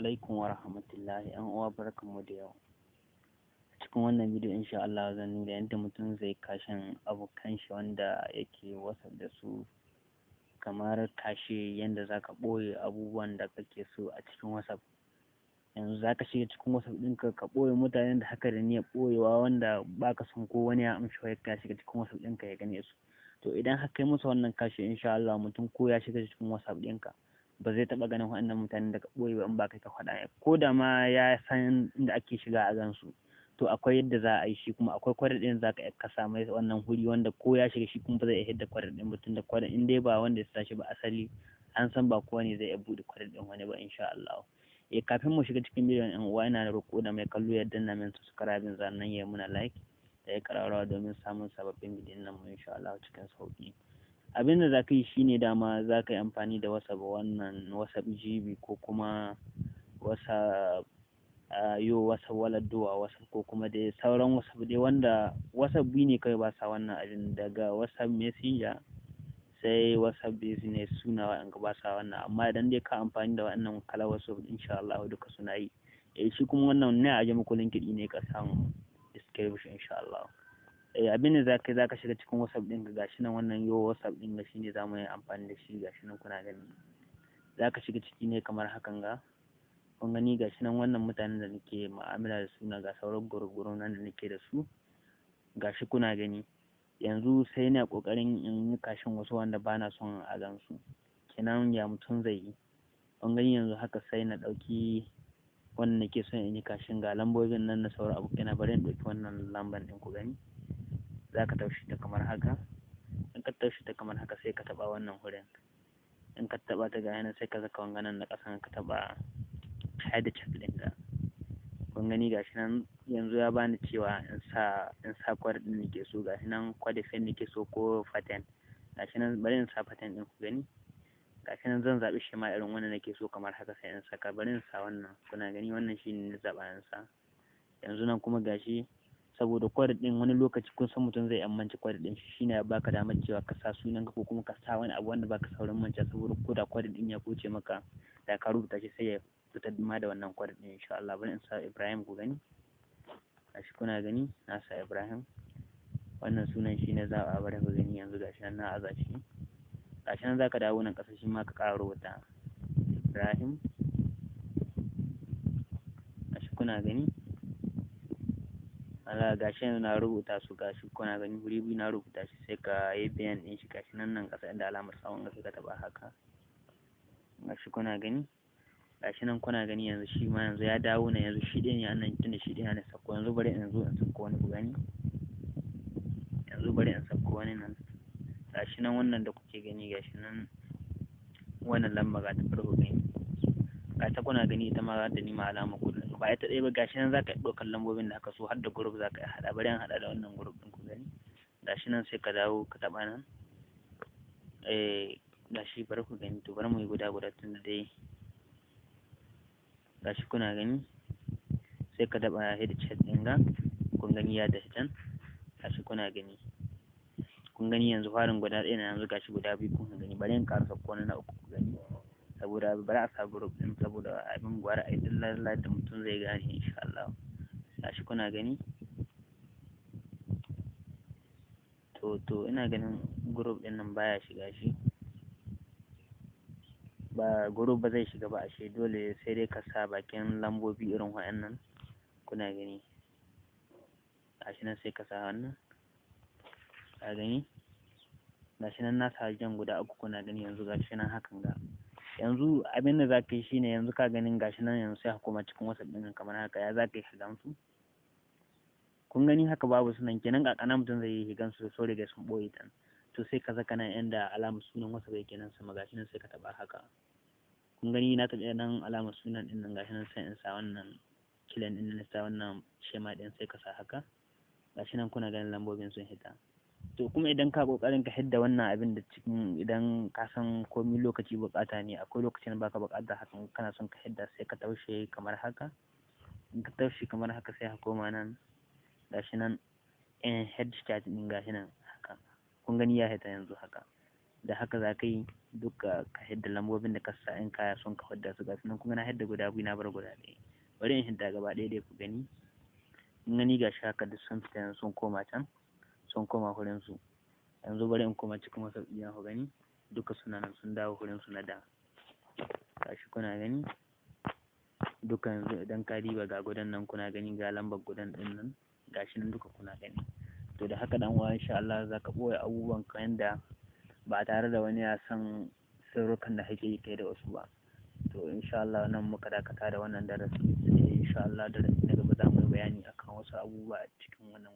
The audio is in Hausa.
alaikum wa rahmatullahi, ‘yan uwa barkanmu da yau. Cikin wannan bidiyo insha Allah zan nuna yadda mutum zai kashin abokan shi wanda yake WhatsApp da su, kamar kashe yadda zaka ɓoye abubuwan da kake so a cikin WhatsApp. Yanzu zaka shiga cikin WhatsApp ɗinka ka ɓoye mutanen da haka da niyyar ɓoyewa wanda baka son ko wani ya amshi wayar ka shiga cikin WhatsApp ɗinka ya gane su. To idan haka yi musu wannan kashe insha Allah mutum ko ya shiga cikin WhatsApp ɗinka ba zai taɓa ganin waɗannan mutanen da ka ɓoye ba in ba kai ka faɗa, ko da ma ya san inda ake shiga a gansu. To akwai yadda za a yi shi kuma akwai kwarar ɗin za ka kasa mai wannan huri wanda ko ya shiga shi kuma ba zai iya hidda kwarar ɗin mutum da kwarar in dai ba wanda ya tashi ba asali an san ba kowa ne zai iya buɗe kwarar ɗin wani ba insha Allah. Kafin mu shiga cikin bidiyon ɗan uwa ina da roƙo da mai kallo ya danna min subscribing sannan ya muna like da ya ƙararrawa domin samun sababbin bidiyon nan mu insha Allah cikin sauƙi. Abin da za ka yi shine dama za ka yi amfani da WhatsApp GB ko kuma WhatsApp WhatsApp waladduwa WhatsApp ko kuma dai sauran WhatsApp dai wanda WhatsApp biyu ne kai ba sa wannan abin, daga WhatsApp Messenger sai WhatsApp Business suna wa'anga ba sa wannan, amma idan dai ka amfani da wannan kala WhatsApp insha Allah duka suna yi. Shi kuma wannan ne a ji muku link ne ka samu description insha Allah. Abin da za ka shiga cikin WhatsApp ɗin ga gashi nan wannan WhatsApp ɗin ga shine za mu yi amfani da shi gashi nan kuna gani. Za ka shiga ciki ne kamar hakan ga kun gani gashi nan wannan mutanen da nake mu'amala da su na ga sauran gurgurun nan da nake da su gashi kuna gani. Yanzu sai ina kokarin in yi kashin wasu wanda ba na son a gansu, kenan ya mutum zai yi. Kun gani yanzu haka sai na ɗauki wannan nake son in yi kashin ga lambobin nan na sauran abokaina, bari in ɗauki wannan lambar ɗin ku gani. Za ka taushe ta kamar haka, in ka taushe ta kamar haka sai ka taɓa wannan hurin, in ka taɓa ta ga yanan sai ka zaka wanganan na ƙasan ka taɓa hide chat ɗin ka. Kun gani gashi nan yanzu ya bani cewa in sa kwad ɗin nake so, gashi nan kwad fen nake so ko pattern, gashi nan bari in sa pattern ɗin ku gani. Gashi nan zan zaɓi shi ma irin wannan nake so kamar haka sai in saka, bari in sa wannan kuna gani wannan shine na zaɓa in sa. Yanzu nan kuma gashi saboda kwad ɗin wani lokaci kun san mutum zai amince kwad ɗin shi shine ya baka damar cewa ka sa sunan ka ko kuma ka sa wani abu wanda baka saurin manta, saboda ko da kwad ɗin ya kuce maka da ka rubuta shi sai ya fitar ma da wannan kwad ɗin insha Allah. Bari in sa Ibrahim ku gani, gashi kuna gani na sa Ibrahim, wannan sunan shi ne zaɓa, bari ku gani yanzu gashi nan na aza shi. Gashi nan zaka dawo nan ƙasa shi ma ka ƙara rubuta Ibrahim, gashi kuna gani. Allah gashi yanzu na rubuta su, gashi kuna gani wuri biyu na rubuta shi sai ka yi bayan ɗin shi gashi nan ƙasa inda alamar tsawon sai ka taɓa haka. Gashi kuna gani, gashi nan kuna gani yanzu shi ma yanzu ya dawo nan, yanzu shi ɗin ya nan tunda shi ɗin ya sako. Yanzu bari in zo in sako wani ku gani, yanzu bari in sako wani nan gashi nan wannan da kuke gani gashi nan wannan lamba ga ta farko gani, ga ta kuna gani ita ma da ni ma alama kuɗin ba ita ɗaya ba. Gashi nan zaka ɗaukar lambobin da aka so har da group zaka haɗa, bari in haɗa da wannan group ɗin ku gani. Gashi nan sai ka dawo ka taɓa nan, gashi bari ku gani, to bari mu yi guda tun da dai gashi kuna gani sai ka taɓa head chat ɗin ga kun gani ya tafi can, gashi kuna gani. Kun gani yanzu farin guda ɗaya na yanzu gashi guda biyu kun gani, bari in ƙara sako wani na uku ku gani, saboda bari a sa group ɗin saboda abin gwara a yi dilla da mutum zai gane insha Allah. Gashi kuna gani to ina ganin group ɗin nan baya shiga shi, ba group ba zai shiga ba ashe, dole sai dai ka sa bakin lambobi irin waɗannan kuna gani. Gashi nan sai ka sa wannan ka gani, gashi nan na sa jan guda uku kuna gani. Yanzu gashi nan hakan ga yanzu abin da za ka yi shine yanzu ka ganin gashi nan yanzu sai ka koma cikin WhatsApp ɗin kamar haka. Ya za ka yi shigan su kun gani haka babu sunan, kenan ƙaƙana mutum zai yi shigan su so riga sun ɓoye ta. To sai ka saka nan inda alamar sunan WhatsApp yake nan sama, gashi nan sai ka taɓa haka. Kun gani na taɓa nan alamar sunan ɗin nan, gashi nan sai in sa wannan kilan ɗin nan, sa wannan shema ɗin sai ka sa haka. Gashi nan kuna ganin lambobin sun hita. To kuma idan ka kokarin ka hidda wannan abin da cikin, idan ka san komai lokaci bukata ne, akwai lokacin baka bukata hakan kana son ka hidda sai ka taushe kamar haka. In ka taushe kamar haka sai ka koma nan gashi nan head chat din gashi nan haka kun gani ya hita yanzu haka. da haka za ka yi duka ka hidda lambobin da ka sa in kaya sun ka hidda su gasu nan kuma na hidda guda biyu na bar guda ɗaya. Bari in hidda gaba ɗaya dai ku gani. In gani ga shi haka duk sun fita yanzu sun koma can, sun koma wurin su. Yanzu bari in koma cikin WhatsApp ɗina ku gani duka suna nan sun dawo wurin su na da. Gashi kuna gani duka yanzu idan ka diba ga gudan nan kuna gani ga lambar gudan ɗin nan gashi nan duka kuna gani. To da haka dan uwa insha Allah za ka ɓoye abubuwan ka yanda ba tare da wani ya san sirrukan da kake yi kai da wasu ba. To insha Allah nan muka dakata da wannan darasi, sai insha Allah darasi na gaba za mu yi bayani akan wasu abubuwa a cikin wannan